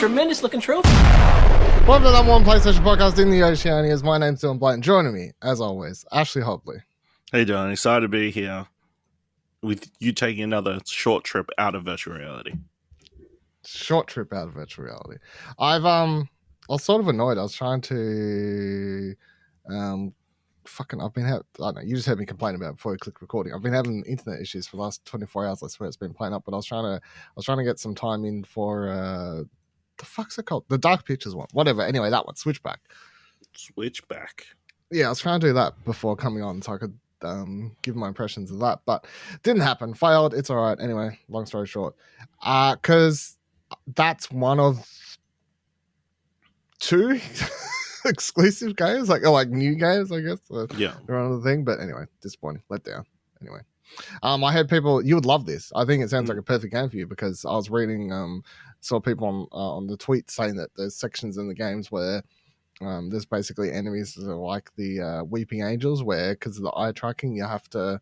tremendous looking trophy. Welcome to the number one PlayStation podcast in the Oceanias. My name's Dylan Blight, and joining me, as always, Ashley Hobley. Hey, Donna. Excited to be here with you taking another short trip out of virtual reality. Short trip out of virtual reality. I was sort of annoyed. I was trying to, I've been having, I don't know, you just heard me complain about it before we click recording. I've been having internet issues for the last 24 hours. I swear it's been playing up, but I was trying to get some time in for, the fuck's it called? The Dark Pictures one. Whatever. Anyway, that one. Switchback. Yeah, I was trying to do that before coming on so I could give my impressions of that, but didn't happen. Failed. It's all right. Anyway, long story short, because that's one of two exclusive games, like new games, I guess. Yeah. Around the thing, but anyway, disappointing. Let down. Anyway, I heard people, you would love this. I think it sounds like a perfect game for you because I was reading, saw people on the tweet saying that there's sections in the games where there's basically enemies that are like the weeping angels, where because of the eye tracking, you have to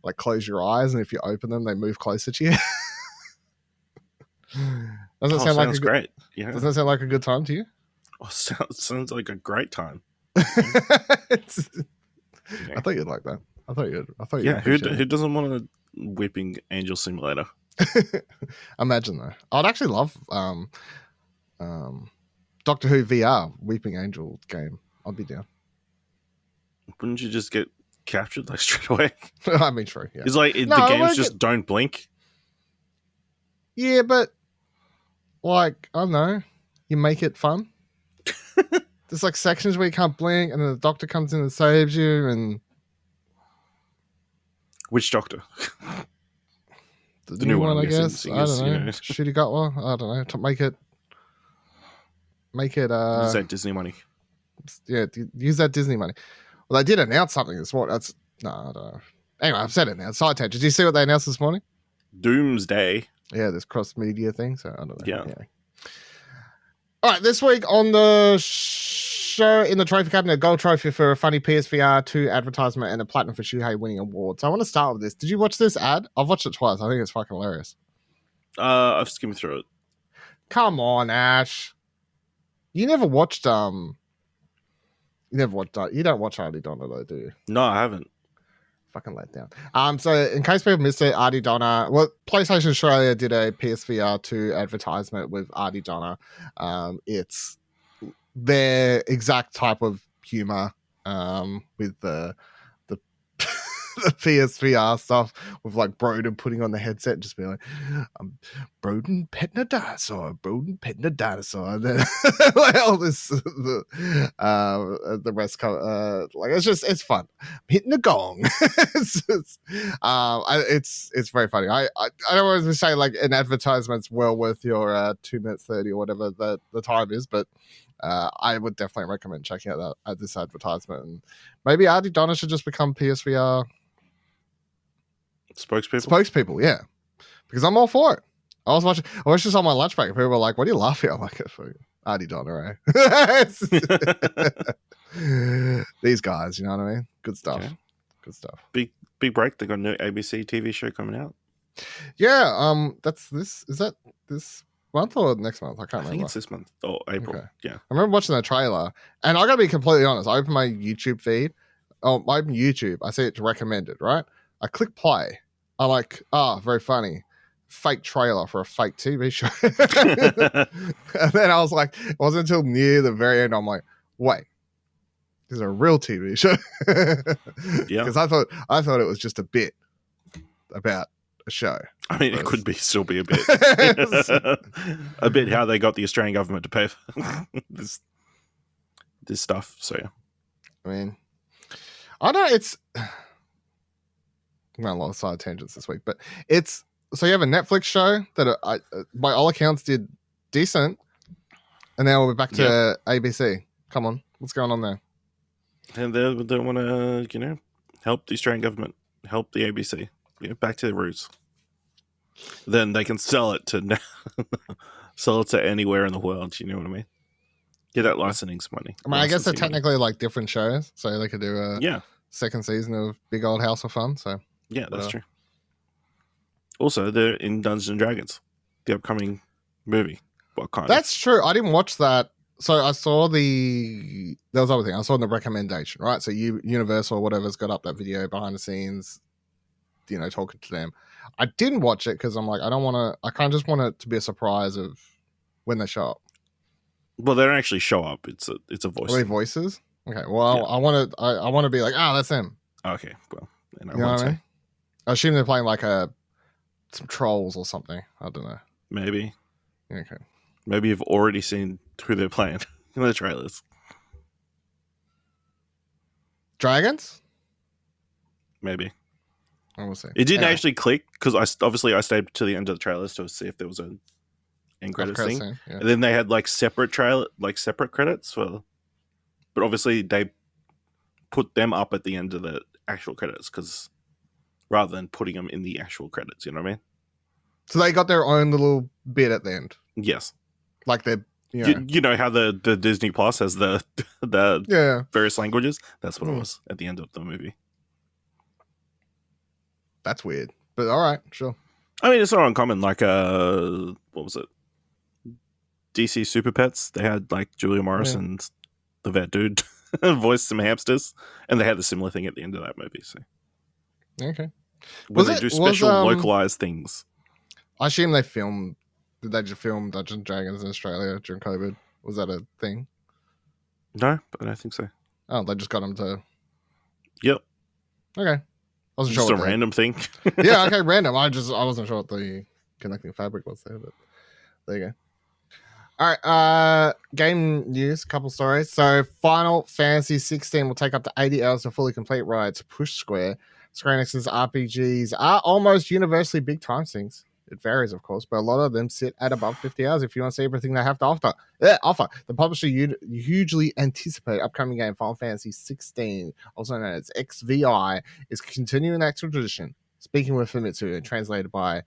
like close your eyes, and if you open them, they move closer to you. Doesn't sound like great. Yeah. Doesn't that sound like a good time to you? Oh, sounds like a great time. I thought you'd like that. I thought yeah. Who doesn't want a weeping angel simulator? Imagine though. I'd actually love Doctor Who VR Weeping Angel game. I'd be down. Wouldn't you just get captured like straight away? I mean, true. Yeah. It's like the games just don't blink. Yeah, but like I don't know, you make it fun. There's like sections where you can't blink, and then the doctor comes in and saves you. And which doctor? the new one, I guess. I don't know. You know. Shitty got one. I don't know. To make it. Use that Disney money. Yeah, use that Disney money. Well, they did announce something this morning. I don't know. Anyway, I've said it now. Side tangent. Did you see what they announced this morning? Doomsday. Yeah, this cross media thing. So I don't know. Yeah. Anyway. All right, this week on the show in the trophy cabinet, a gold trophy for a funny PSVR 2 advertisement and a platinum for Shuhei winning awards. So I want to start with this. Did you watch this ad? I've watched it twice. I think it's fucking hilarious. I've skimmed through it. Come on, Ash. You never watched you don't watch Aunty Donna though, do you? No, I haven't. Fucking let down. So in case people missed it, Aunty Donna, well, PlayStation Australia did a PSVR 2 advertisement with Aunty Donna. It's their exact type of humor with the the PSVR stuff with like Broden putting on the headset and just being like, Broden petting a dinosaur, Broden petting a dinosaur. And then like all this, the rest come, like it's fun. I'm hitting the gong. It's very funny. I don't want to say like an advertisement's well worth your 2 minutes 30 or whatever the time is, but I would definitely recommend checking out this advertisement. And maybe Aunty Donna should just become PSVR spokespeople, yeah, because I'm all for it. I watched this on my lunch break and people were like, what are you laughing at? I'm like, Aunty Donna, eh? These guys, you know what I mean? Good stuff. Okay. Good stuff. Big break. They got a new ABC TV show coming out. Yeah, that's this. Is that this month or next month? I think it's this month or April. Okay. Yeah. I remember watching the trailer, and I gotta be completely honest. I open my YouTube feed. I open YouTube. I see it's recommended, right? I click play. I'm like, very funny. Fake trailer for a fake TV show. And then I was like, it wasn't until near the very end, I'm like, wait, this is a real TV show. Yeah. Because I thought it was just a bit about a show. I mean, it could still be a bit. A bit how they got the Australian government to pay for this stuff. So, yeah. I mean, I know it's... Well, a lot of side tangents this week, but it's so you have a Netflix show that by all accounts did decent, and now we're back to ABC. Come on, what's going on there? And they want to, help the Australian government, help the ABC, back to their roots. Then they can sell it to anywhere in the world. You know what I mean? Get that licensing money. I mean, I guess they're technically like different shows, so they could do a second season of Big Old House of Fun. So. Yeah, that's true. Also, they're in Dungeons and Dragons, the upcoming movie. what kind That's true. I didn't watch that. So I saw there was other thing. I saw the recommendation, right? So Universal or whatever's got up that video behind the scenes, talking to them. I didn't watch it because I'm like, I can't just want it to be a surprise of when they show up. Well, they don't actually show up. It's a voice. Are they voices? Okay. Well, yeah. I want to be like, that's him. Okay. Well, then you know what I mean? I assume they're playing like some trolls or something. I don't know. Maybe. Okay. Maybe you've already seen who they're playing in the trailers. Dragons? Maybe. I will see. It didn't actually click because I stayed to the end of the trailers to see if there was an end credits thing. Yeah. And then they had like separate credits but obviously they put them up at the end of the actual credits because rather than putting them in the actual credits, you know what I mean? So they got their own little bit at the end. Yes. Like they're, you know how the Disney Plus has the various languages? That's what it was at the end of the movie. That's weird, but all right, sure. I mean, it's not uncommon. Like, what was it? DC Super Pets. They had like Julia Morris and the vet dude voiced some hamsters, and they had a similar thing at the end of that movie. So, okay, they do special localized things. I assume they filmed. Did they just film Dungeons and Dragons in Australia during COVID? Was that a thing? No, but I don't think so. Oh, they just got them to. Yep. Okay. I wasn't just sure. A random thing. Yeah. Okay. Random. I wasn't sure what the connecting fabric was there, but there you go. All right. Game news. Couple stories. So, Final Fantasy 16 will take up to 80 hours to fully complete. Right, it's Push Square. Square Enix's RPGs are almost universally big time sinks. It varies, of course, but a lot of them sit at above 50 hours if you want to see everything they have to offer. The publisher hugely anticipate upcoming game Final Fantasy 16, also known as XVI, is continuing that tradition. Speaking with Famitsu and translated by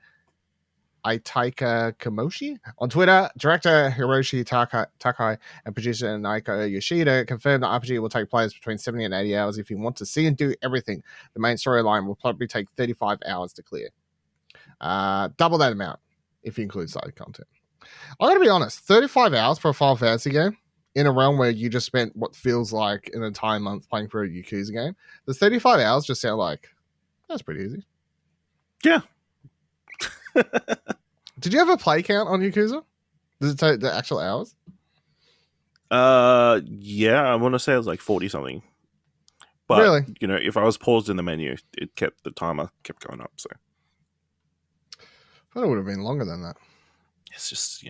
Aitaika Kamoshi. On Twitter, director Hiroshi Takai and producer Naiko Yoshida confirmed the RPG will take players between 70 and 80 hours if you want to see and do everything. The main storyline will probably take 35 hours to clear. Double that amount if you include side content. I gotta be honest, 35 hours for a Final Fantasy game in a realm where you just spent what feels like an entire month playing for a Yakuza game. The 35 hours just sound like that's pretty easy. Yeah. Did you have a play count on Yakuza? Does it take the actual hours? Yeah, I want to say it was like 40 something. But really? If I was paused in the menu, the timer kept going up, so I thought it would have been longer than that. It's just,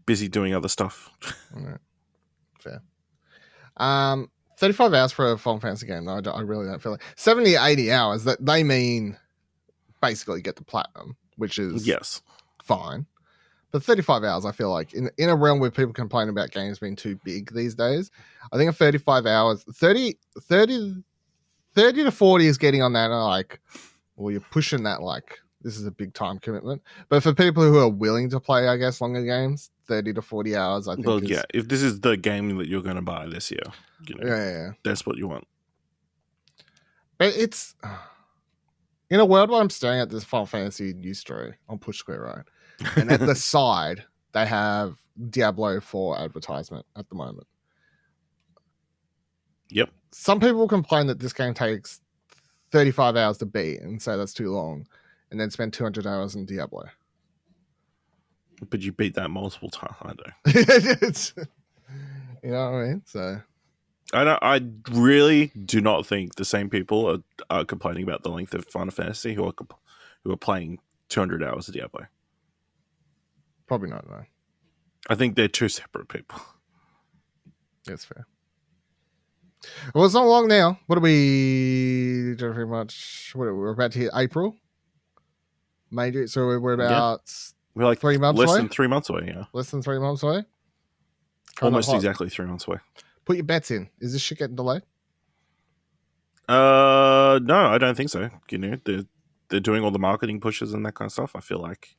busy doing other stuff. Right. Fair. 35 hours for a Final Fantasy game, though. I really don't feel like 70, 80 hours. That they mean basically get the platinum, which is fine. But 35 hours, I feel like in a realm where people complain about games being too big these days, I think a 35 hours, 30 to 40 is getting on that. You're pushing that this is a big time commitment. But for people who are willing to play, I guess, longer games, 30 to 40 hours, I think. Well, if this is the game that you're going to buy this year, that's what you want. But it's in a world where I'm staring at this Final Fantasy news story on Push Square, right? And at the side, they have Diablo 4 advertisement at the moment. Yep. Some people complain that this game takes 35 hours to beat and say that's too long, and then spend 200 hours in Diablo. But you beat that multiple times, I know. You know what I mean? So I really do not think the same people are complaining about the length of Final Fantasy who are playing 200 hours of Diablo. Probably not, no. I think they're two separate people. That's fair. Well, it's not long now. What are we? Pretty much. We're about to hit April. Major. So we're about. We're like 3 months away. Less than 3 months away. Yeah. Less than 3 months away. Almost exactly 3 months away. Put your bets in. Is this shit getting delayed? No, I don't think so. They're doing all the marketing pushes and that kind of stuff. I feel like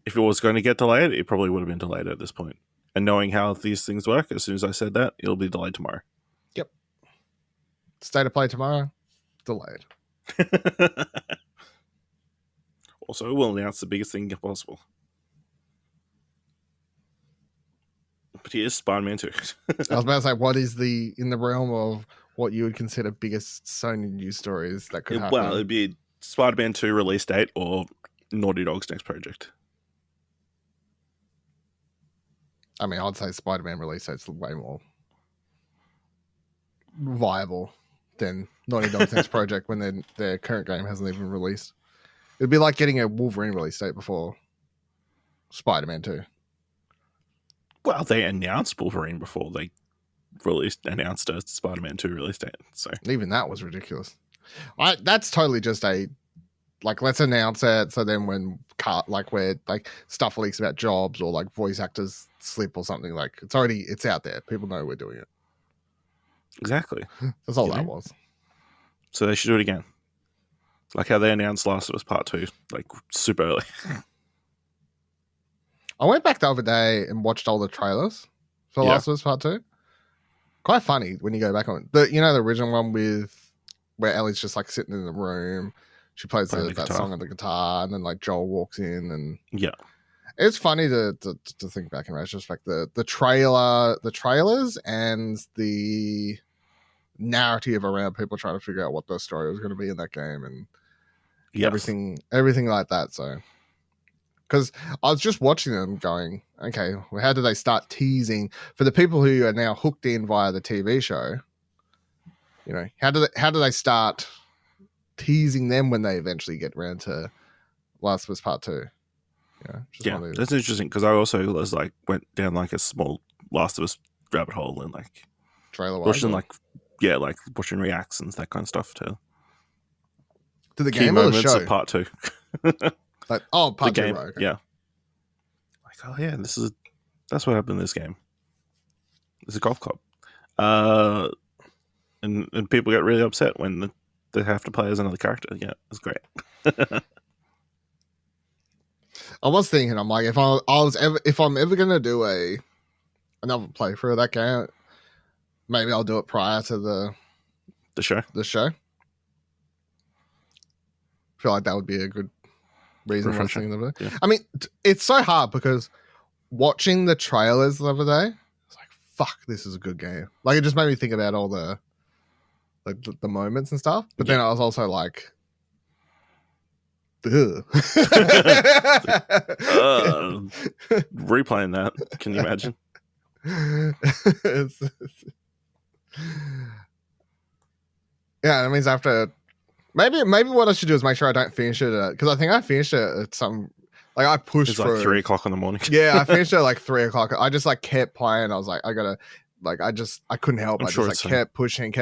if it was going to get delayed, it probably would have been delayed at this point. And knowing how these things work, as soon as I said that, it'll be delayed tomorrow. Yep. State of play tomorrow, delayed. Also, we'll announce the biggest thing possible. But he is Spider-Man 2. I was about to say, what is in the realm of what you would consider biggest Sony news stories that could happen? Well, it'd be Spider-Man 2 release date or Naughty Dog's next project. I mean, I'd say Spider-Man release date's way more viable than Naughty Dog's next project when their current game hasn't even released. It'd be like getting a Wolverine release date before Spider-Man 2. Well, they announced Wolverine before they announced a Spider-Man 2 release date. So even that was ridiculous. That's totally just let's announce it. So then when where stuff leaks about jobs or like voice actors slip or something, like it's out there. People know we're doing it. Exactly. That's all that was. So they should do it again. Like how they announced Last of Us Part 2, like super early. I went back the other day and watched all the trailers for Last of Us Part 2. Quite funny when you go back on it. The original one where Ellie's just like sitting in the room. She plays that song on the guitar, and then like Joel walks in, and it's funny to think back in retrospect. The trailers and the narrative around people trying to figure out what the story was going to be in that game, and everything like that. So, because I was just watching them, going, okay, well, how do they start teasing for the people who are now hooked in via the TV show? How do they start teasing them when they eventually get around to Last of Us Part 2? That's interesting because I also went down like a small Last of Us rabbit hole and like trailer watching watching reactions, that kind of stuff too. To the game or the show? Of Part 2. Part 2, game, right, okay. Yeah. Like, oh yeah, that's what happened in this game. It's a golf club. And people get really upset when they have to play as another character. Yeah, it's great. I was thinking, I'm like, if I'm ever gonna do another playthrough of that game, maybe I'll do it prior to the show. The show. I feel like that would be a good reason why I'm thinking of it. Yeah. I mean, it's so hard because watching the trailers the other day, it's like, fuck, this is a good game. Like, it just made me think about all the moments and stuff. But then I was also like, replaying that. Can you imagine? Yeah, that means after maybe what I should do is make sure I don't finish it because I think I finished it at some I pushed it's like 3 o'clock in the morning. Yeah, I finished it at 3 o'clock. I just kept playing. I was like, I gotta I couldn't help. I just kept pushing.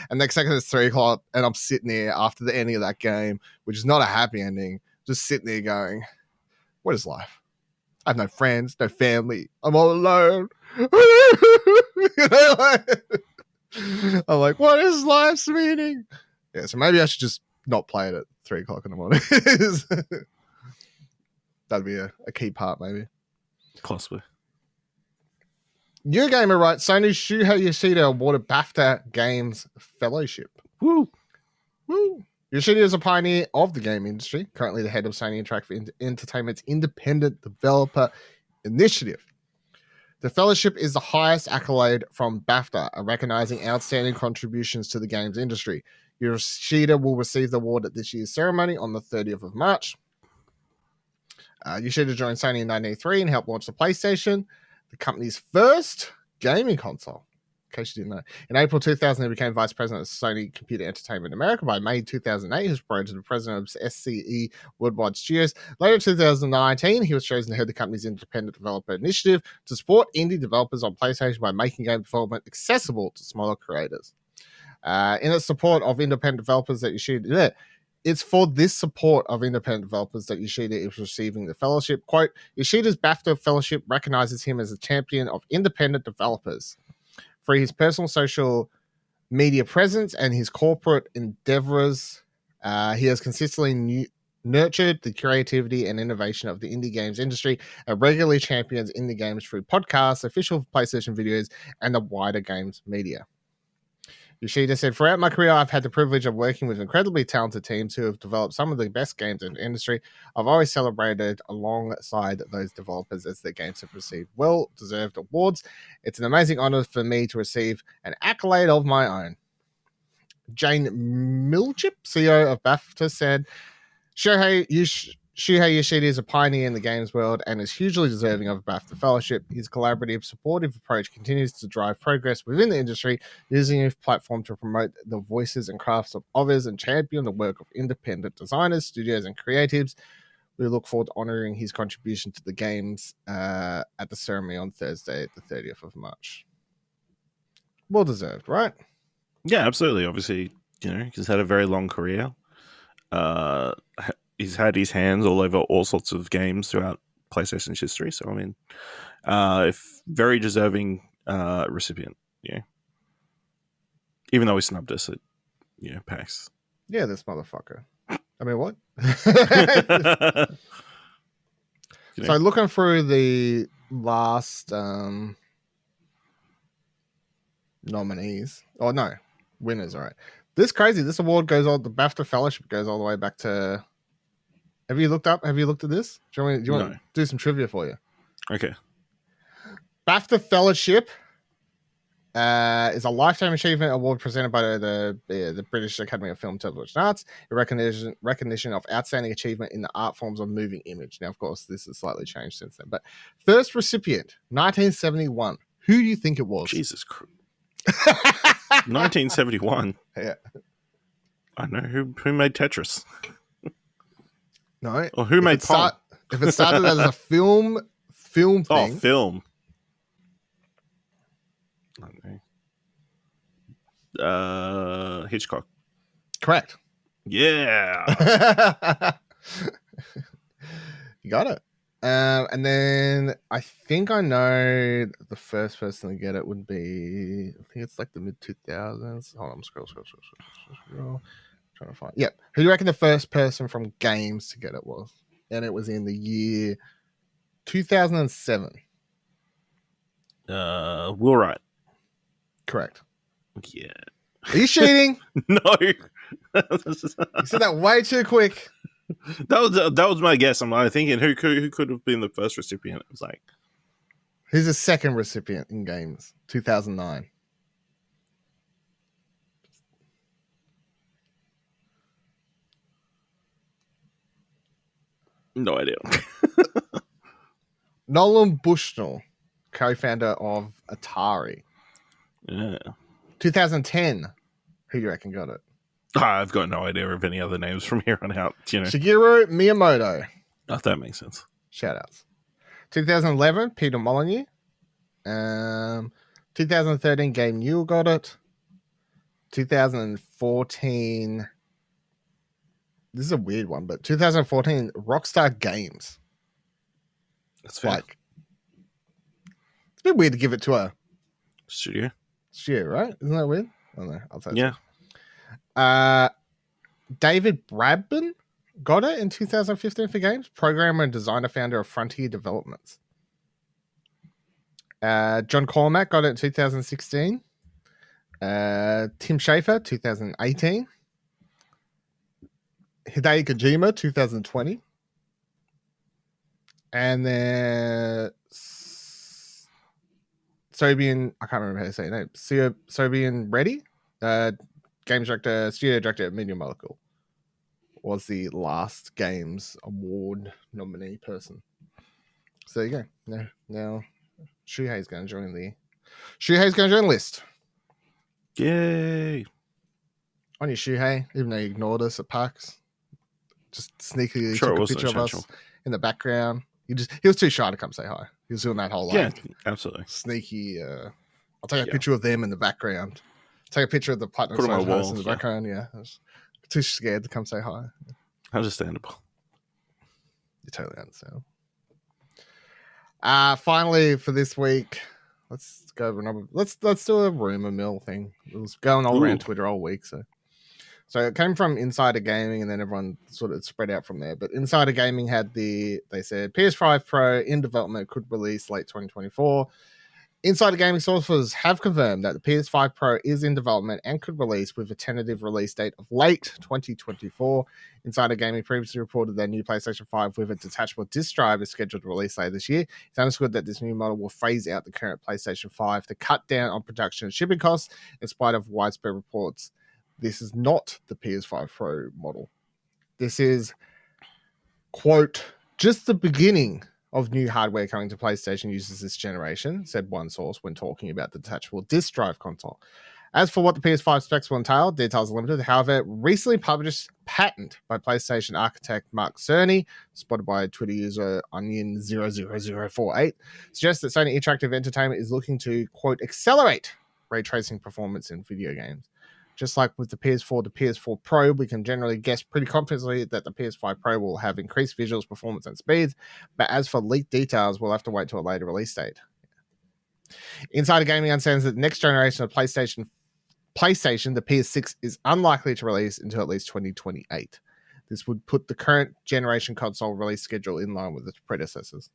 And next second it's 3 o'clock and I'm sitting there after the ending of that game, which is not a happy ending, just sitting there going, what is life? I have no friends, no family. I'm all alone. I'm like, what is life's meaning? Yeah, so maybe I should just not play it at 3 o'clock in the morning. That'd be a key part, maybe. Possibly. Eurogamer writes, Sony's Shuhei Yoshida awarded BAFTA Games Fellowship. Woo! Yoshida is a pioneer of the game industry, currently the head of Sony Interactive Entertainment's Independent Developer Initiative. The fellowship is the highest accolade from BAFTA, recognizing outstanding contributions to the games industry. Yoshida will receive the award at this year's ceremony on the 30th of March. Yoshida joined Sony in 1983 and helped launch the PlayStation, the company's first gaming console. In case you didn't know. In April 2000, he became vice president of Sony Computer Entertainment America. By May 2008, he was promoted to president of SCE Worldwide Studios. Later in 2019, he was chosen to head the company's Independent Developer Initiative to support indie developers on PlayStation by making game development accessible to smaller creators. In its support of independent developers that Yoshida... It's for this support of independent developers that Yoshida is receiving the fellowship. Quote, Yoshida's BAFTA fellowship recognizes him as a champion of independent developers for his personal social media presence and his corporate endeavors. He has consistently nurtured the creativity and innovation of the indie games industry and regularly champions indie games through podcasts, official PlayStation videos, and the wider games media. Yoshida said, throughout my career, I've had the privilege of working with incredibly talented teams who have developed some of the best games in the industry. I've always celebrated alongside those developers as their games have received well-deserved awards. It's an amazing honor for me to receive an accolade of my own. Jane Milchip, CEO of BAFTA, said, Shuhei Yoshida is a pioneer in the games world and is hugely deserving of a BAFTA fellowship. His collaborative, supportive approach continues to drive progress within the industry, using his platform to promote the voices and crafts of others and champion the work of independent designers, studios, and creatives. We look forward to honoring his contribution to the games at the ceremony on Thursday, the 30th of March. Well deserved, right? Yeah, absolutely. Obviously, he's had a very long career. He's had his hands all over all sorts of games throughout PlayStation's history. So, I mean, very deserving recipient. Yeah. Even though he snubbed us at, PAX. Yeah, this motherfucker. I mean, what? So, looking through the last nominees. Oh, no. Winners, all right. This crazy. This award goes on. The BAFTA Fellowship goes all the way back to. Have you looked at this? Do you want to do some trivia for you? Okay. BAFTA Fellowship is a lifetime achievement award presented by the British Academy of Film, Television Arts, a recognition of outstanding achievement in the art forms of moving image. Now, of course, this has slightly changed since then. But first recipient, 1971. Who do you think it was? Jesus Christ. 1971. Yeah. I know who made Tetris. No. Or who made Pong? If it started as a film thing. Oh, film. I don't know. Hitchcock. Correct. Yeah. You got it. And then I think I know the first person to get it would be, I think it's like the mid 2000s. Hold on, scroll. Trying to find. Yep. Who do you reckon the first person from games to get it was? And it was in the year 2007. Will Wright. Correct. Yeah. Are you cheating? No. You said that way too quick. That was my guess. I'm thinking who could have been the first recipient. It was like, who's the second recipient in games? 2009. No idea. Nolan Bushnell, co-founder of Atari. Yeah. 2010. Who do you reckon got it? I've got no idea of any other names from here on out. Shigeru Miyamoto. Oh, that makes sense. Shout outs. 2011, Peter Molyneux. 2013, Game Newell got it. 2014. This is a weird one, but 2014, Rockstar Games. That's fair. Like, it's a bit weird to give it to a studio, right? Isn't that weird? I don't know. I'll say yeah. David Bradburn got it in 2015 for games. Programmer and designer, founder of Frontier Developments. John Cormack got it in 2016. Tim Schafer, 2018. Hideo Kojima, 2020. And then Sobian, I can't remember how to say his name. Sobian Reddy, games director, studio director at Media Molecule, was the last games award nominee person. So there you go. Now Shuhei's going to join the list. Yay! On your Shuhei, even though you ignored us at PAX, just sneakily took a picture of us in the background. He was too shy to come say hi. He was doing that whole absolutely sneaky. I'll take a picture of them in the background. Take a picture of the platinum Put on my wall in the background. Yeah, I was too scared to come say hi. Understandable. You totally understand. Finally for this week, let's go over another. Let's do a rumor mill thing. It was going all around Twitter all week, so it came from Insider Gaming, and then everyone sort of spread out from there. But Insider Gaming had they said PS5 Pro in development, could release late 2024. Insider gaming sources have confirmed that the PS5 Pro is in development and could release with a tentative release date of late 2024. Insider Gaming previously reported their new PlayStation 5 with a detachable disc drive is scheduled to release later this year. It's understood that this new model will phase out the current PlayStation 5 to cut down on production and shipping costs, in spite of widespread reports. This is not the PS5 Pro model. This is, quote, just the beginning of new hardware coming to PlayStation users this generation, said one source when talking about the detachable disc drive console. As for what the PS5 specs will entail, details are limited. However, recently published patent by PlayStation architect Mark Cerny, spotted by Twitter user Onion00048, suggests that Sony Interactive Entertainment is looking to, quote, accelerate ray tracing performance in video games. Just like with the PS4 to PS4 Pro, we can generally guess pretty confidently that the PS5 Pro will have increased visuals, performance, and speeds. But as for leaked details, we'll have to wait till a later release date. Insider Gaming understands that the next generation of PlayStation, the PS6, is unlikely to release until at least 2028. This would put the current generation console release schedule in line with its predecessors.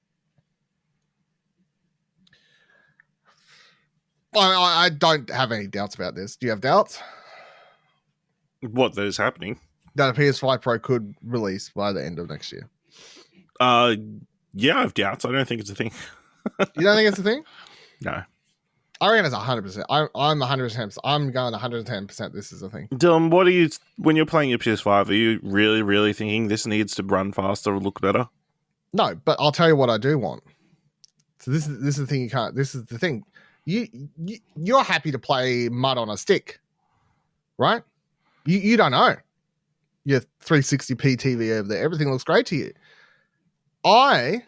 I don't have any doubts about this. Do you have doubts? What, that is happening? That a PS5 Pro could release by the end of next year. Yeah, I have doubts. I don't think it's a thing. You don't think it's a thing? No. I reckon it's 100%. I'm 100%. I'm going 110%. This is a thing. Dylan, what are you, when you're playing your PS5, are you really, really thinking this needs to run faster or look better? No, but I'll tell you what I do want. So this is the thing you can't. This is the thing. You're happy to play mud on a stick, right? You don't know. Your 360p TV over there, everything looks great to you. I,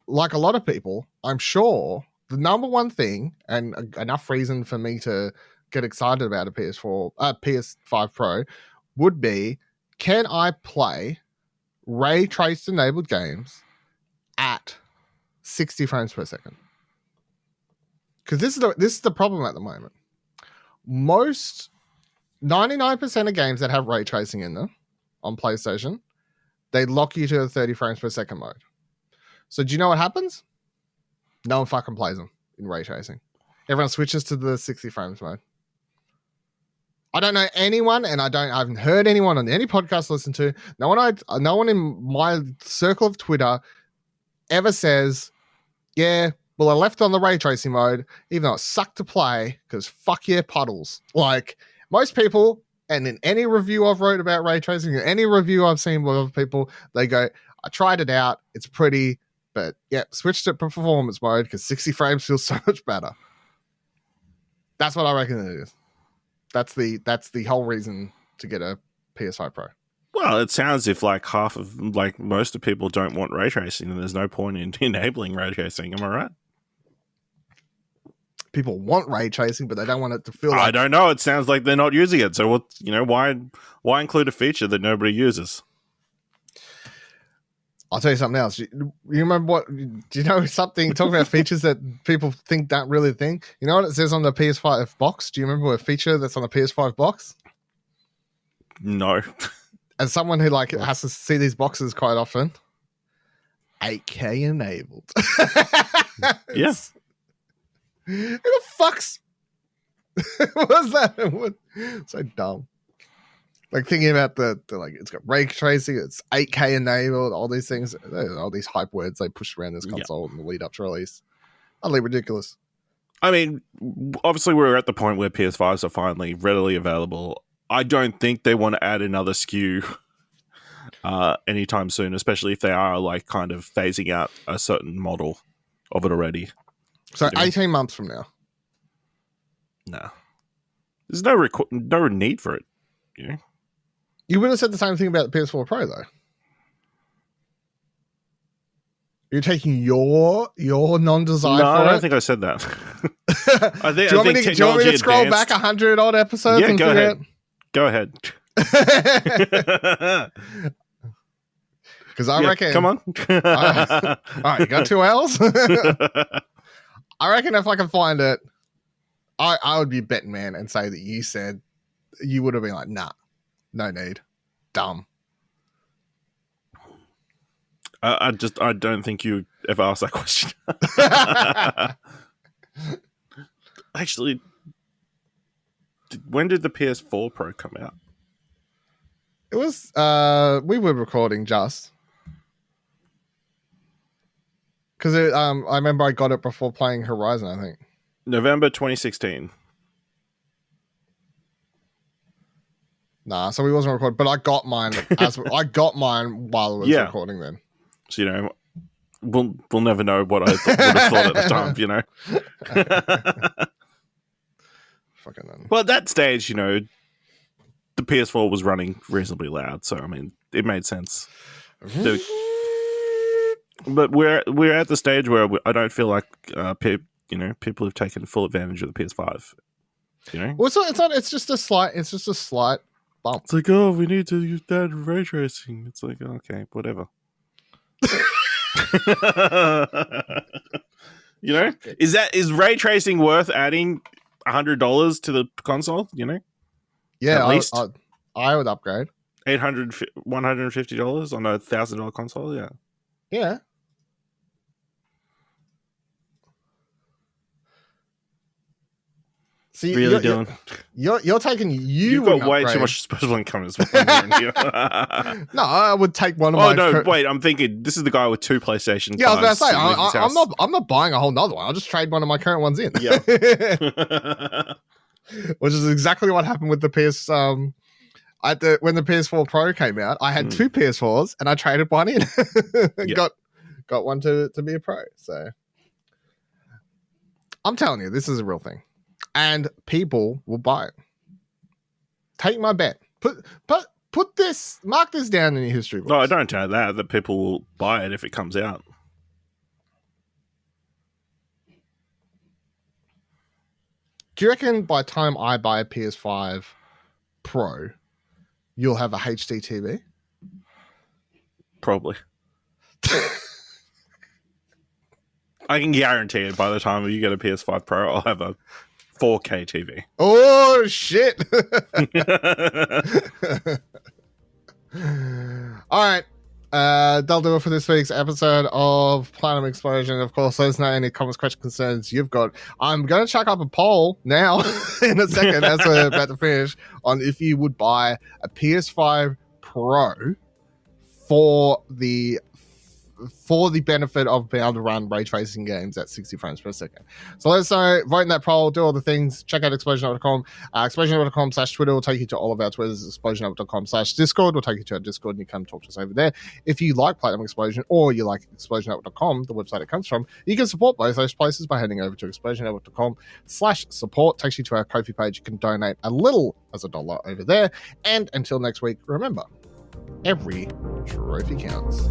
like a lot of people, I'm sure the number one thing and enough reason for me to get excited about a PS5 Pro would be, can I play ray trace enabled games at 60 frames per second? Because this is the problem at the moment. Most 99% of games that have ray tracing in them on PlayStation, they lock you to a 30 frames per second mode. So do you know what happens? No one fucking plays them in ray tracing. Everyone switches to the 60 frames mode. I don't know anyone, and I haven't heard anyone on any podcast listen to. No one in my circle of Twitter ever says, yeah, well, I left on the ray tracing mode, even though it sucked to play, because fuck yeah, puddles. Like, most people, and in any review I've wrote about ray tracing, or any review I've seen with other people, they go, I tried it out, it's pretty, but yeah, switched to performance mode because 60 frames feels so much better. That's what I reckon it is. That's the whole reason to get a PS5 Pro. Well, it sounds if like half of, like most of people don't want ray tracing, and there's no point in enabling ray tracing. Am I right? People want ray tracing, but they don't want it to feel like... I don't know. It sounds like they're not using it. So why include a feature that nobody uses? I'll tell you something else. You remember do you know something, talking about features that people think don't really think? You know what it says on the PS5 box? Do you remember a feature that's on the PS5 box? No. As someone who has to see these boxes quite often, 8K enabled. Yes. Who the fuck's what was that? So dumb. Like thinking about the it's got ray tracing, it's 8K enabled, all these things, all these hype words they push around this console in the lead up to release. Utterly ridiculous. I mean, obviously we're at the point where PS5s are finally readily available. I don't think they want to add another SKU anytime soon, especially if they are like kind of phasing out a certain model of it already. So 18 months from now. No. There's no need for it. You know? You would have said the same thing about the PS4 Pro, though. You're taking your non-desire for it? No, I don't think I said that. Do you want me to scroll back 100 odd episodes? Yeah, go ahead. Go ahead. Because I reckon... Come on. All right, you got 2 hours? I reckon if I can find it, I would be a betting man and say that you said you would have been like, nah, no need. Dumb. I don't think you ever asked that question. Actually, when did the PS4 Pro come out? It was we were recording just because I remember I got it before playing Horizon, I think. November 2016. Nah, so we wasn't recording, but I got mine while it was recording then. So, you know, we'll never know what I would have thought at the time, you know. Fucking. Well, at that stage, you know, the PS4 was running reasonably loud, so I mean, it made sense. But we're at the stage where I don't feel like people have taken full advantage of the PS5. You know, well, it's not. It's just a slight bump. It's like, oh, we need to use that ray tracing. It's like, okay, whatever. You know, is ray tracing worth adding $100 to the console? You know, yeah, at least I would upgrade $150 on a $1,000 console. Yeah, yeah. See, really, you're taking you've got way too much disposable income as well. No, I would take one of my. Oh no, wait! I'm thinking this is the guy with 2 PlayStation. Yeah, I was about to say I'm not buying a whole nother one. I'll just trade one of my current ones in. Yeah, which is exactly what happened with the PS. When the PS4 Pro came out, I had 2 PS4s and I traded one in. Got one to be a Pro. So I'm telling you, this is a real thing. And people will buy it. Take my bet. Mark this down in your history books. No, I don't doubt that people will buy it if it comes out. Do you reckon by the time I buy a PS5 Pro, you'll have a HD TV? Probably. I can guarantee it by the time you get a PS5 Pro, I'll have a 4K TV. Oh, shit. All right. That'll do it for this week's episode of Platinum Explosion. Of course, let us know any comments, questions, concerns you've got. I'm going to chuck up a poll now in a second as we're about to finish on if you would buy a PS5 Pro for the benefit of being able to run ray tracing games at 60 frames per second. So let us know, vote in that poll, do all the things, check out explosion.com. Explosion.com/Twitter will take you to all of our Twitters. Explosion.com/Discord will take you to our Discord, and you can talk to us over there. If you like Platinum Explosion or you like explosion.com, the website it comes from, you can support both those places by heading over to explosion.com/support. Takes you to our Ko-fi page. You can donate a little as $1 over there. And until next week, remember, every trophy counts.